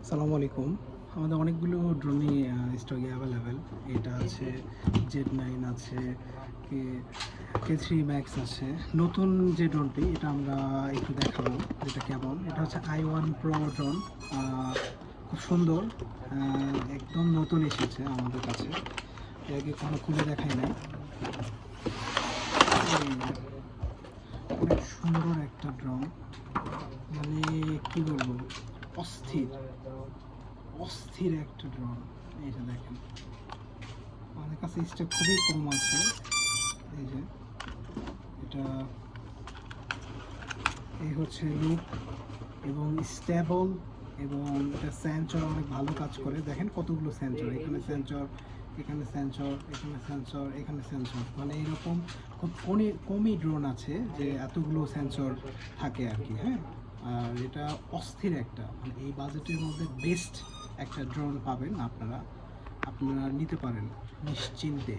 আসসালামু আলাইকুম। আমাদের অনেকগুলো ড্রোনই স্টকে অ্যাভেলেবেল। এটা আছে, Z9 আছে, K3 Max আছে। নতুন যে ড্রোনটি এটা আমরা একটু দেখাবো যেটা কেমন। এটা হচ্ছে i1 Pro ড্রোন। খুব সুন্দর, একদম নতুন এসেছে আমাদের কাছে। এর আগে কোনো খুলে দেখাই নাই। অনেক সুন্দর একটা ড্রোন, মানে কি বলবো, অস্থির অস্থির একটা ড্রোন। এই যে দেখেন, আমাদের কাছে স্টক খুবই কম আছে। এই যে এটা, এই হচ্ছে লুক এবং স্টেবল, এবং এটা সেন্সর অনেক ভালো কাজ করে। দেখেন কতগুলো সেন্সর, এখানে সেন্সর, এখানে সেন্সর, এখানে সেন্সর, এখানে সেন্সর, মানে এরকম খুব কমই ড্রোন আছে যে এতগুলো সেন্সর থাকে আর কি। হ্যাঁ, আর এটা অস্থির একটা, মানে এই বাজেটের মধ্যে বেস্ট একটা ড্রোন পাবেন আপনারা। আপনারা নিতে পারেন নিশ্চিন্তে।